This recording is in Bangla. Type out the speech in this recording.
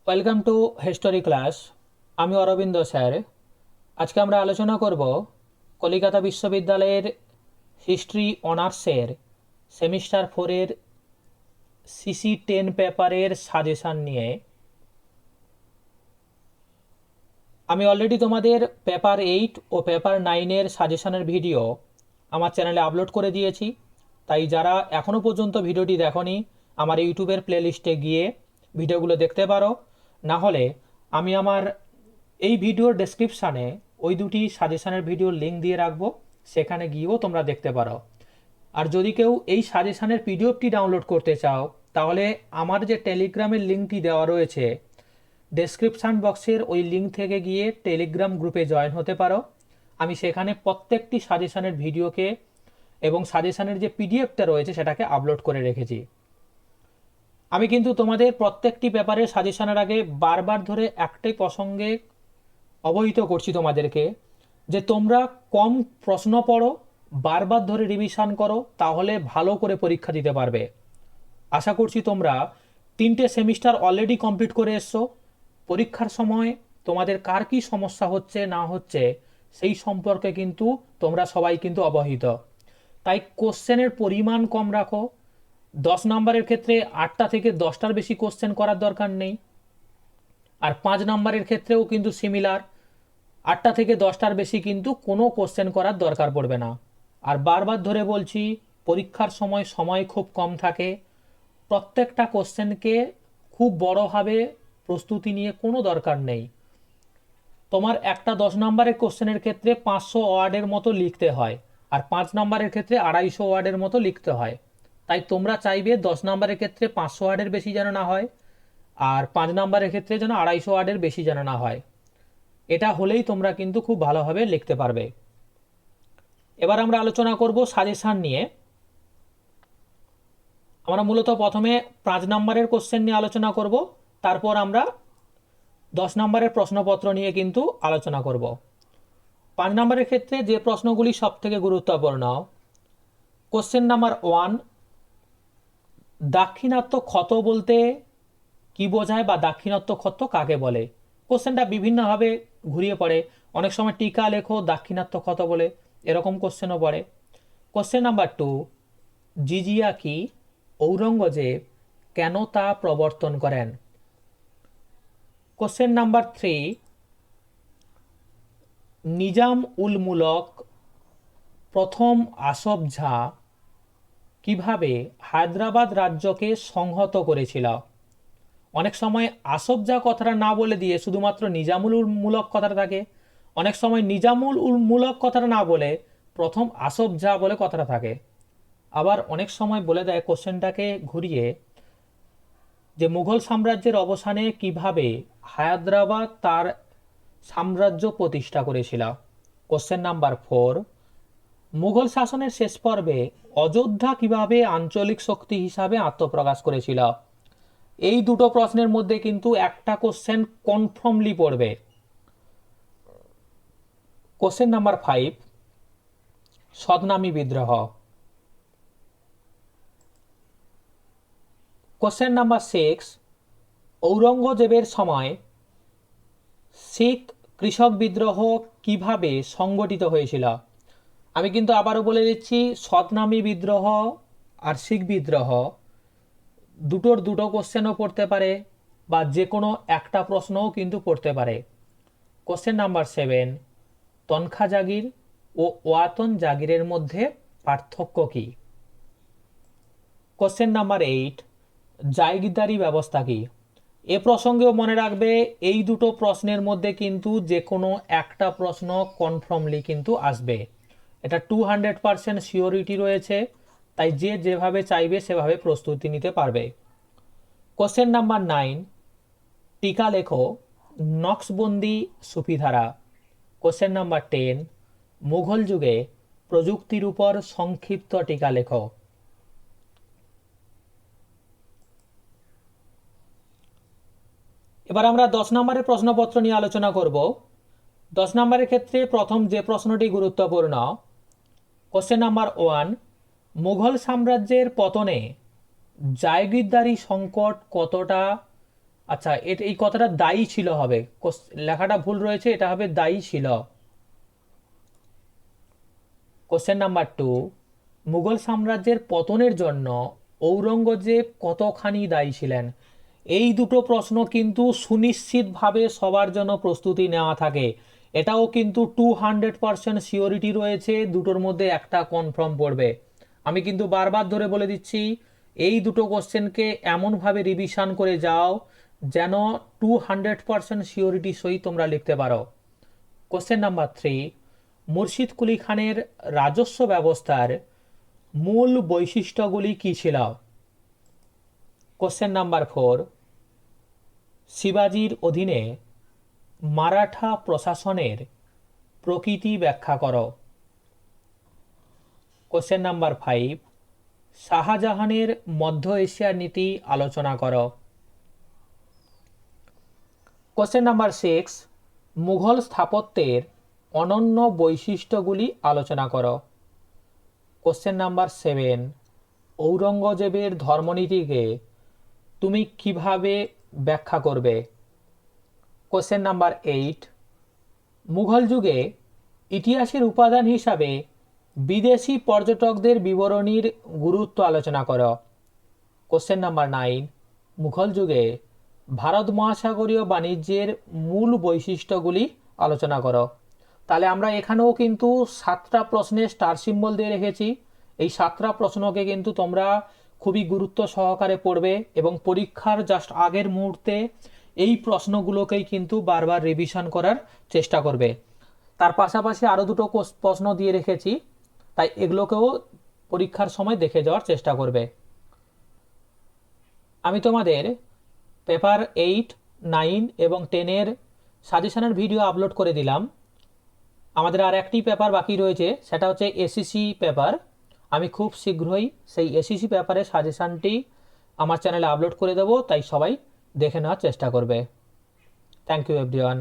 Welcome to history class. আমি অরবিন্দ স্যার। আজকে আমরা আলোচনা করব কলিকাতা বিশ্ববিদ্যালয়ের হিস্ট্রি অনার্সের সেমিস্টার 4-এর CC10 পেপারের সাজেশান নিয়ে। আমি অলরেডি তোমাদের পেপার 8 ও পেপার 9-এর সাজেশানের ভিডিও আমার চ্যানেলে আপলোড করে দিয়েছি। তাই যারা এখনও পর্যন্ত ভিডিওটি দেখোনি, আমার ইউটিউবের প্লেলিস্টে গিয়ে ভিডিওগুলো দেখতে পারো। না হলে আমি আমার এই ভিডিওর ডেসক্রিপশানে ওই দুটি সাজেশানের ভিডিওর লিঙ্ক দিয়ে রাখবো, সেখানে গিয়েও তোমরা দেখতে পারো। আর যদি কেউ এই সাজেশানের পিডিএফটি ডাউনলোড করতে চাও, তাহলে আমার যে টেলিগ্রামের লিঙ্কটি দেওয়া রয়েছে ডেসক্রিপশান বক্সের ওই লিঙ্ক থেকে গিয়ে টেলিগ্রাম গ্রুপে জয়েন হতে পারো। আমি সেখানে প্রত্যেকটি সাজেশানের ভিডিওকে এবং সাজেশানের যে পিডিএফটা রয়েছে সেটাকে আপলোড করে রেখেছি। আমি কিন্তু তোমাদের প্রত্যেকটি পেপারের সাজেশানের আগে বারবার ধরে একটাই প্রসঙ্গে অবহিত করছি তোমাদেরকে, যে তোমরা কম প্রশ্ন পড়ো, বারবার ধরে রিভিশন করো, তাহলে ভালো করে পরীক্ষা দিতে পারবে। আশা করছি তোমরা 3টে সেমিস্টার অলরেডি কমপ্লিট করে এসছো। পরীক্ষার সময় তোমাদের কার কী সমস্যা হচ্ছে না হচ্ছে সেই সম্পর্কে কিন্তু তোমরা সবাই কিন্তু অবহিত। তাই কোশ্চেনের পরিমাণ কম রাখো। 10 নম্বরের ক্ষেত্রে 8টা থেকে 10টার বেশি কোশ্চেন করার দরকার নেই। আর 5 নম্বরের ক্ষেত্রেও কিন্তু সিমিলার, 8টা থেকে 10টার বেশি কিন্তু কোনো কোশ্চেন করার দরকার পড়বে না। আর বারবার ধরে বলছি, পরীক্ষার সময় খুব কম থাকে। প্রত্যেকটা কোশ্চেনকে খুব বড়োভাবে প্রস্তুতি নিয়ে কোনো দরকার নেই। তোমার একটা 10 নম্বরের কোশ্চেনের ক্ষেত্রে 500 ওয়ার্ডের মতো লিখতে হয়, আর 5 নম্বরের ক্ষেত্রে 250 ওয়ার্ডের মতো লিখতে হয়। তাই তোমরা চাইবে 10 নম্বরের ক্ষেত্রে 500 ওয়ার্ডের বেশি যেন না হয়, আর 5 নম্বরের ক্ষেত্রে যেন 250 ওয়ার্ডের বেশি যেন না হয়। এটা হলেই তোমরা কিন্তু খুব ভালোভাবে লিখতে পারবে। এবার আমরা আলোচনা করব সাজেশান নিয়ে। আমরা মূলত প্রথমে 5 নম্বরের কোশ্চেন নিয়ে আলোচনা করব, তারপর আমরা 10 নম্বরের প্রশ্নপত্র নিয়ে কিন্তু আলোচনা করব। 5 নম্বরের ক্ষেত্রে যে প্রশ্নগুলি সব থেকে গুরুত্বপূর্ণ, কোশ্চেন নাম্বার 1, দাক্ষিণাত্য ক্ষত বলতে কি বোঝায় বা দাক্ষিণাত্য ক্ষত কাকে বলে? কোশ্চেনটা বিভিন্নভাবে ঘুরিয়ে পড়ে। অনেক সময় টিকা লেখো দাক্ষিণাত্য ক্ষত বলে, এরকম কোশ্চেনও পড়ে। কোশ্চেন নাম্বার 2, জিজিয়া কি, ঔরঙ্গজেব কেন তা প্রবর্তন করেন? কোশ্চেন নাম্বার 3, নিজাম উল মুলক প্রথম আসফ ঝা কিভাবে হায়দ্রাবাদ রাজ্যকে সংহত করেছিল? অনেক সময় আসফ জা কথাটা না বলে দিয়ে শুধুমাত্র নিজামুল উল মুলক কথাটা থাকে, অনেক সময় নিজামুল উল মুলক কথাটা না বলে প্রথম আসফ জা বলে কথাটা থাকে। আবার অনেক সময় বলে দেয় কোশ্চেনটাকে ঘুরিয়ে, যে মুঘল সাম্রাজ্যের অবসানে কিভাবে হায়দ্রাবাদ তার সাম্রাজ্য প্রতিষ্ঠা করেছিল। কোশ্চেন নাম্বার 4, মুঘল শাসনের শেষ পর্বে অযোধ্যা কিভাবে আঞ্চলিক শক্তি হিসাবে আত্মপ্রকাশ করেছিল? এই দুটো প্রশ্নের মধ্যে কিন্তু একটা কোশ্চেন কনফার্মলি পড়বে। কোশ্চেন নাম্বার 5, সদনামী বিদ্রোহ। কোশ্চেন নাম্বার 6, ঔরঙ্গজেবের সময় শিখ কৃষক বিদ্রোহ কিভাবে সংগঠিত হয়েছিল? আমি কিন্তু আবারও বলে দিচ্ছি, সদনামী বিদ্রোহ আর শিখ বিদ্রোহ দুটোর দুটো কোশ্চেনও পড়তে পারে, বা যে কোনো একটা প্রশ্নও কিন্তু পড়তে পারে। কোশ্চেন নাম্বার 7, তনখা জাগির ও ওয়াতন জাগিরের মধ্যে পার্থক্য কি? কোশ্চেন নাম্বার 8, জায়গিরদারি ব্যবস্থা কি? এ প্রসঙ্গেও মনে রাখবে, এই দুটো প্রশ্নের মধ্যে কিন্তু যে কোনো একটা প্রশ্ন কনফার্মলি কিন্তু আসবে। এটা 200% সিওরিটি রয়েছে, তাই যে যেভাবে চাইবে সেভাবে প্রস্তুতি নিতে পারবে। কোশ্চেন নাম্বার 9, টিকা লেখো নকশবন্দি সুফিধারা। কোশ্চেন নাম্বার 10, মুঘল যুগে প্রযুক্তির উপর সংক্ষিপ্ত টিকা লেখো। এবার আমরা 10 নম্বরের প্রশ্নপত্র নিয়ে আলোচনা করব। 10 নম্বরের ক্ষেত্রে প্রথম যে প্রশ্নটি গুরুত্বপূর্ণ, কোশ্চেন নাম্বার 1, মুঘল সাম্রাজ্যের পতনে জায়গিরদারি সংকট কতটা আচ্ছা, এই কথাটা দায়ী ছিল হবে, লেখাটা ভুল রয়েছে, এটা হবে দায়ী ছিল। কোশ্চেন নাম্বার 2, মুঘল সাম্রাজ্যের পতনের জন্য ঔরঙ্গজেব কতখানি দায়ী ছিলেন? এই দুটো প্রশ্ন কিন্তু সুনিশ্চিতভাবে সবার জন্য প্রস্তুতি নেওয়া থাকে। এটাও কিন্তু 200% সিওরিটি রয়েছে, দুটোর মধ্যে একটা কনফার্ম পড়বে। আমি কিন্তু বারবার ধরে বলে দিচ্ছি, এই দুটো কোশ্চেনকে এমনভাবে রিভিশন করে যাও যেন 200% সিওরিটি সহিত তোমরা লিখতে পারো। কোশ্চেন নাম্বার 3, মুর্শিদ কুলি খানের রাজস্ব ব্যবস্থার মূল বৈশিষ্ট্যগুলি কী ছিল? কোশ্চেন নাম্বার 4, শিবাজির অধীনে মারাঠা প্রশাসনের প্রকৃতি ব্যাখ্যা করো। কোশ্চেন নাম্বার 5, শাহজাহানের মধ্য এশিয়ার নীতি আলোচনা করো। কোশ্চেন নাম্বার 6, মুঘল স্থাপত্যের অনন্য বৈশিষ্ট্যগুলি আলোচনা করো। কোশ্চেন নাম্বার 7, ঔরঙ্গজেবের ধর্মনীতিকে তুমি কিভাবে ব্যাখ্যা করবে? কোশ্চেন নাম্বার 8, মুঘল যুগে ইতিহাসের উপাদান হিসাবে বিদেশি পর্যটকদের বিবরণীর গুরুত্ব আলোচনা করো। কোশ্চেন নাম্বার 9, মুঘল যুগে ভারত মহাসাগরীয় বাণিজ্যের মূল বৈশিষ্ট্যগুলি আলোচনা করো। তাহলে আমরা এখানেও কিন্তু 7টা প্রশ্নের স্টার সিম্বল দিয়ে রেখেছি। এই 7টা প্রশ্নকে কিন্তু তোমরা খুবই গুরুত্ব সহকারে পড়বে এবং পরীক্ষার জাস্ট আগের মুহূর্তে এই প্রশ্নগুলোকেই কিন্তু বারবার রিভিশন করার চেষ্টা করবে। তার পাশাপাশি আরও দুটো প্রশ্ন দিয়ে রেখেছি, তাই এগুলোকেও পরীক্ষার সময় দেখে যাওয়ার চেষ্টা করবে। আমি তোমাদের পেপার 8, 9 এবং 10-এর সাজেশনের ভিডিও আপলোড করে দিলাম। আমাদের আর একটি পেপার বাকি রয়েছে, সেটা হচ্ছে এসিসি পেপার। আমি খুব শীঘ্রই সেই এসিসি পেপারের সাজেশনটি আমার চ্যানেলে আপলোড করে দেবো, তাই সবাই দেখে নেওয়ার চেষ্টা করবে। Thank you everyone.